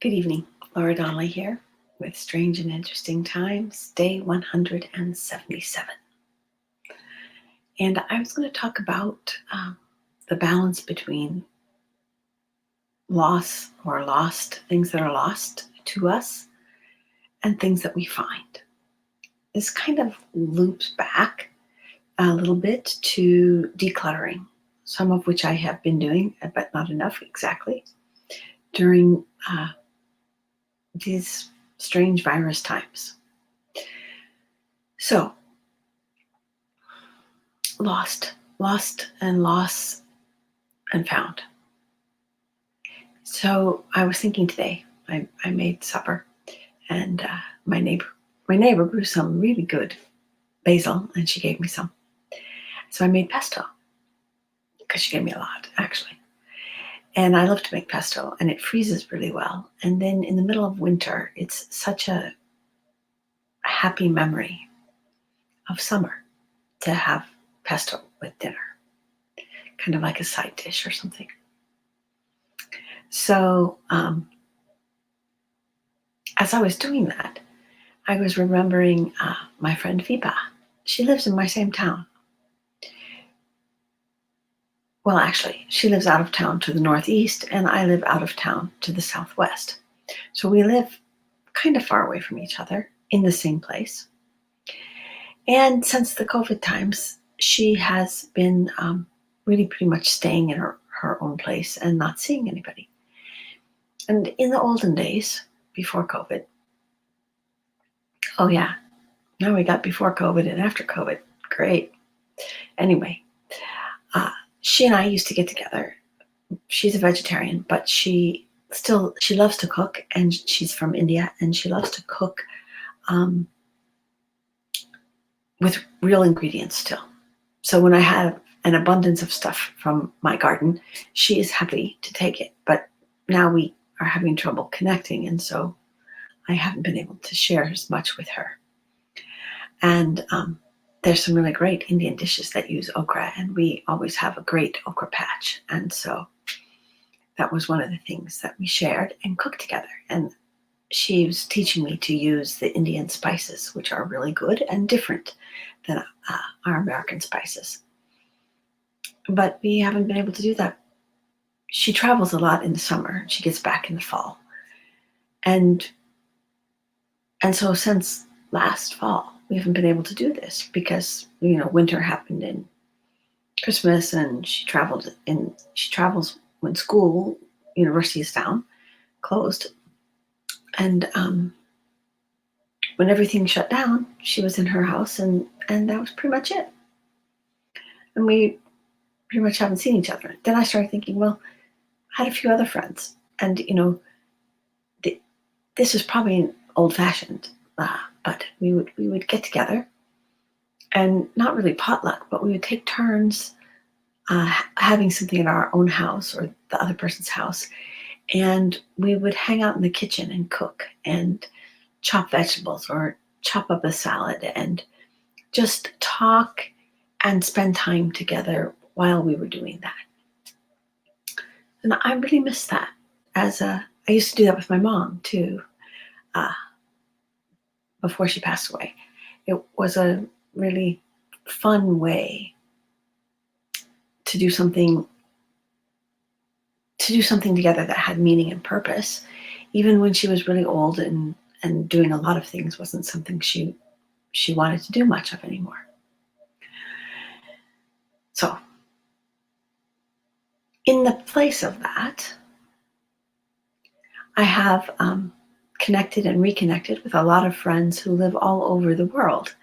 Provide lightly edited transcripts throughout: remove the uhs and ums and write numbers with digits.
Good evening. Laura Donnelly here with Strange and Interesting Times, day 177. And I was going to talk about the balance between loss or lost, things that are lost to us, and things that we find. This kind of loops back a little bit to decluttering, some of which I have been doing, but not enough exactly, during these strange virus times. So, lost and loss and found. So I was thinking today, I made supper, and my neighbor grew some really good basil, and she gave me some. So I made pesto because she gave me a lot actually, and I love to make pesto, and it freezes really well. And then in the middle of winter, it's such a happy memory of summer to have pesto with dinner, kind of like a side dish or something. So as I was doing that, I was remembering my friend Vipa. She lives in my same town. Well, actually, she lives out of town to the northeast, and I live out of town to the southwest. So we live kind of far away from each other in the same place. And since the COVID times, she has been really pretty much staying in her own place and not seeing anybody. And in the olden days, before COVID, oh yeah, now we got before COVID and after COVID. Great. Anyway, uh, she and I used to get together. She's a vegetarian, but she loves to cook, and she's from India, and she loves to cook um, with real ingredients still. So when I have an abundance of stuff from my garden, she is happy to take it. But now we are having trouble connecting, and so I haven't been able to share as much with her. And there's some really great Indian dishes that use okra, and we always have a great okra patch. And so that was one of the things that we shared and cooked together. And she was teaching me to use the Indian spices, which are really good and different than our American spices. But we haven't been able to do that. She travels a lot in the summer. She gets back in the fall. And so since last fall, we haven't been able to do this because, winter happened in Christmas, and she travels when school, university is down, closed. And when everything shut down, she was in her house, and that was pretty much it. And we pretty much haven't seen each other. Then I started thinking, well, I had a few other friends, and this was probably old-fashioned, but we would get together, and not really potluck, but we would take turns having something in our own house or the other person's house, and we would hang out in the kitchen and cook and chop vegetables or chop up a salad and just talk and spend time together while we were doing that. And I really miss that. I used to do that with my mom too, before she passed away. It was a really fun way to do something together that had meaning and purpose, even when she was really old and doing a lot of things wasn't something she wanted to do much of anymore. So in the place of that, I have connected and reconnected with a lot of friends who live all over the world.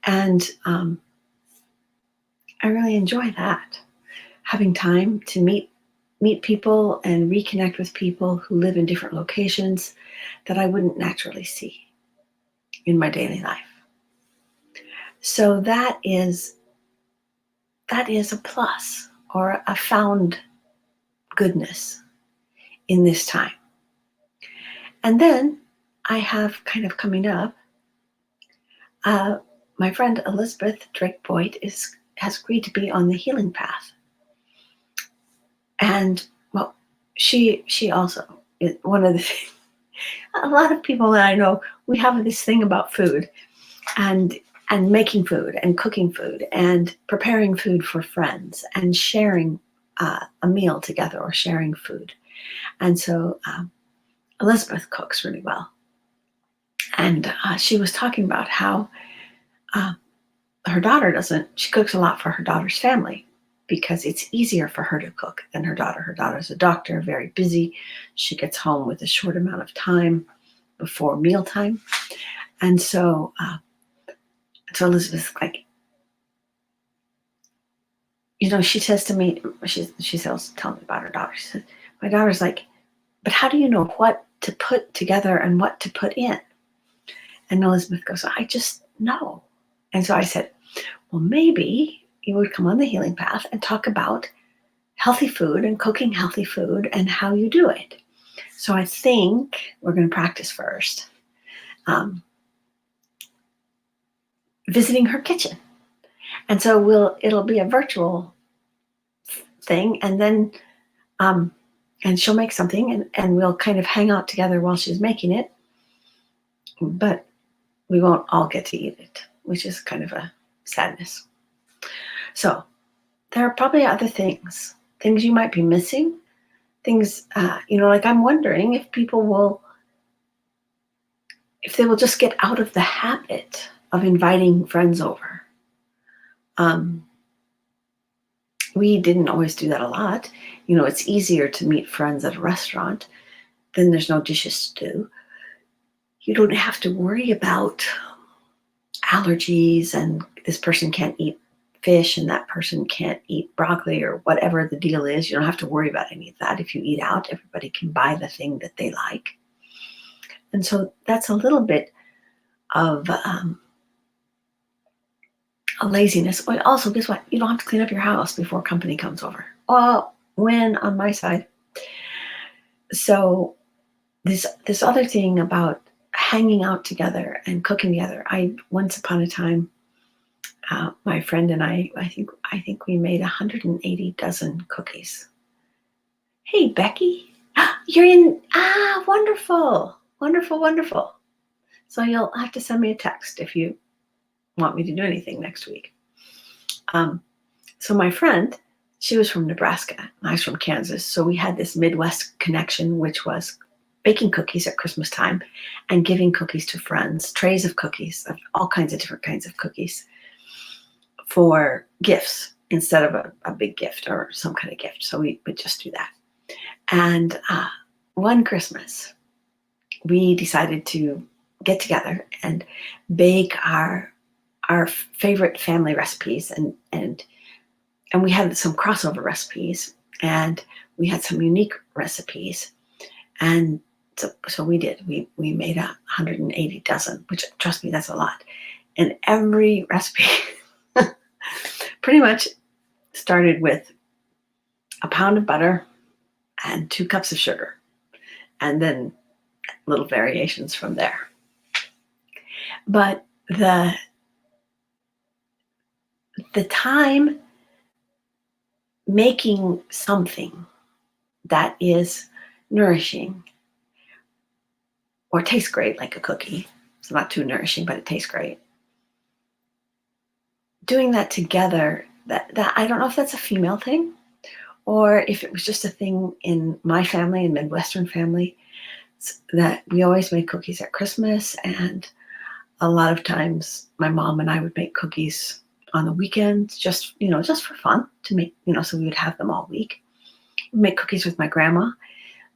And I really enjoy that, having time to meet people and reconnect with people who live in different locations that I wouldn't naturally see in my daily life. So that is a plus or a found goodness in this time. And then I have kind of coming up, my friend Elizabeth Drake Boyd has agreed to be on the healing path. And well, she also, one of the A lot of people that I know, we have this thing about food and making food and cooking food and preparing food for friends and sharing a meal together or sharing food. And so Elizabeth cooks really well. And she was talking about how uh, her daughter doesn't, she cooks a lot for her daughter's family because it's easier for her to cook than her daughter. Her daughter's a doctor, very busy. She gets home with a short amount of time before mealtime. And so Elizabeth's like, she says to me, she tells me about her daughter. She says, my daughter's like, but how do you know what to put together and what to put in? And Elizabeth goes, I just know. And so I said, well, maybe you would come on the healing path and talk about healthy food and cooking healthy food and how you do it. So I think we're going to practice first. Visiting her kitchen. And so it'll be a virtual thing, and then and she'll make something and we'll kind of hang out together while she's making it. But we won't all get to eat it, which is kind of a sadness. So there are probably other things you might be missing, things, like I'm wondering if they will just get out of the habit of inviting friends over. We didn't always do that a lot. It's easier to meet friends at a restaurant. Then there's no dishes to do. You don't have to worry about allergies and this person can't eat fish and that person can't eat broccoli or whatever the deal is. You don't have to worry about any of that. If you eat out, everybody can buy the thing that they like. And so that's a little bit of a laziness. But also, guess what? You don't have to clean up your house before company comes over. Well, when on my side. So this other thing about hanging out together and cooking together. Once upon a time, my friend and I think we made 180 dozen cookies. Hey, Becky, you're in. Wonderful, wonderful, wonderful. So you'll have to send me a text if you want me to do anything next week. So my friend, she was from Nebraska, and I was from Kansas. So we had this Midwest connection, which was baking cookies at Christmas time and giving cookies to friends, trays of cookies, of all kinds of different kinds of cookies for gifts instead of a big gift or some kind of gift. So we would just do that. And one Christmas, we decided to get together and bake our favorite family recipes, and we had some crossover recipes, and we had some unique recipes, and so we did. We made 180 dozen, which, trust me, that's a lot. And every recipe pretty much started with a pound of butter and 2 cups of sugar, and then little variations from there. But the time making something that is nourishing or tastes great, like a cookie. It's not too nourishing, but it tastes great. Doing that together, that I don't know if that's a female thing or if it was just a thing in my family, in Midwestern family, that we always made cookies at Christmas, and a lot of times my mom and I would make cookies on the weekends, just for fun to make, so we would have them all week. We'd make cookies with my grandma.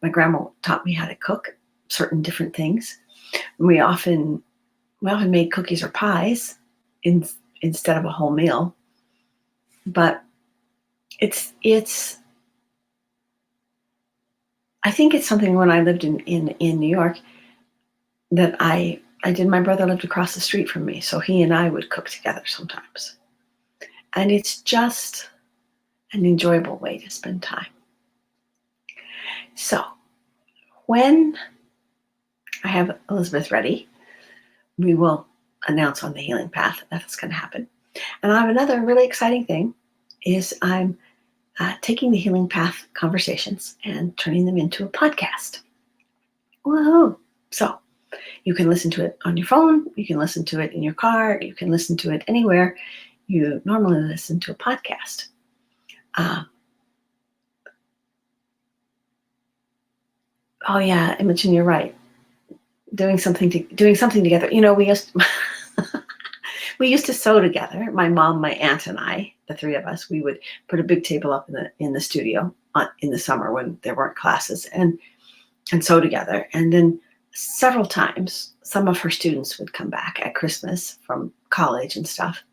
My grandma taught me how to cook certain different things. We often made cookies or pies instead of a whole meal. But I think it's something when I lived in New York that I did. My brother lived across the street from me, so he and I would cook together sometimes. And it's just an enjoyable way to spend time. So when I have Elizabeth ready, we will announce on the healing path that that's going to happen. And I have another really exciting thing is I'm taking the healing path conversations and turning them into a podcast. Whoa. So you can listen to it on your phone, you can listen to it in your car, you can listen to it anywhere you normally listen to a podcast. Oh yeah, Imogen, you're right. Doing something together. We used to sew together. My mom, my aunt, and I, the three of us, we would put a big table up in the studio in the summer when there weren't classes and sew together. And then several times, some of her students would come back at Christmas from college and stuff,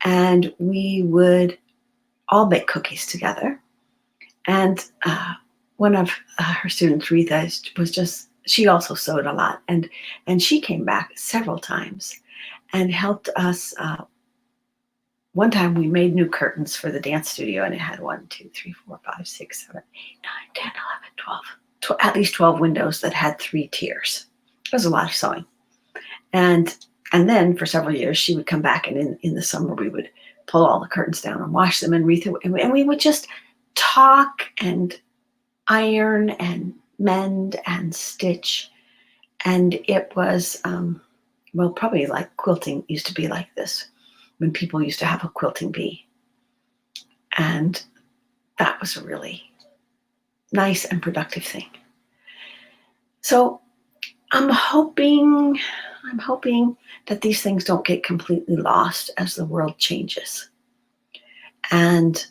and we would all bake cookies together. And one of her students, Rita, she also sewed a lot, and she came back several times and helped us. One time we made new curtains for the dance studio, and it had 1, 2, 3, 4, 5, 6, 7, 8, 9, 10, 11, 12, at least 12 windows that had 3 tiers. It was a lot of sewing. And then for several years, she would come back, and in the summer, we would pull all the curtains down and wash them, and we would just talk and iron and mend and stitch. And it was, probably like quilting used to be like this, when people used to have a quilting bee. And that was a really nice and productive thing. So I'm hoping that these things don't get completely lost as the world changes. And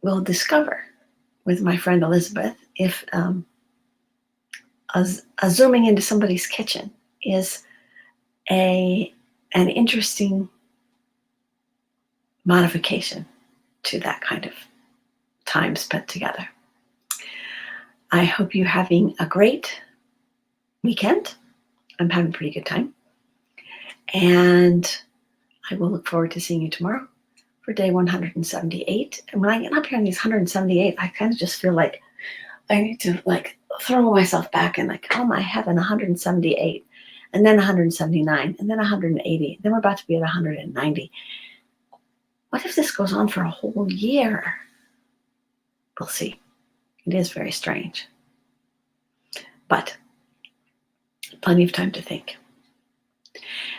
we'll discover with my friend Elizabeth if a zooming into somebody's kitchen is an interesting modification to that kind of time spent together. I hope you're having a great weekend. I'm having a pretty good time. And I will look forward to seeing you tomorrow for day 178. And when I get up here on these 178, I kind of just feel like I need to throw myself back and oh my heaven, 178, and then 179, and then 180. Then we're about to be at 190. What if this goes on for a whole year? We'll see. It is very strange. But plenty of time to think.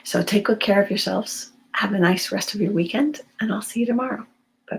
So take good care of yourselves. Have a nice rest of your weekend, and I'll see you tomorrow.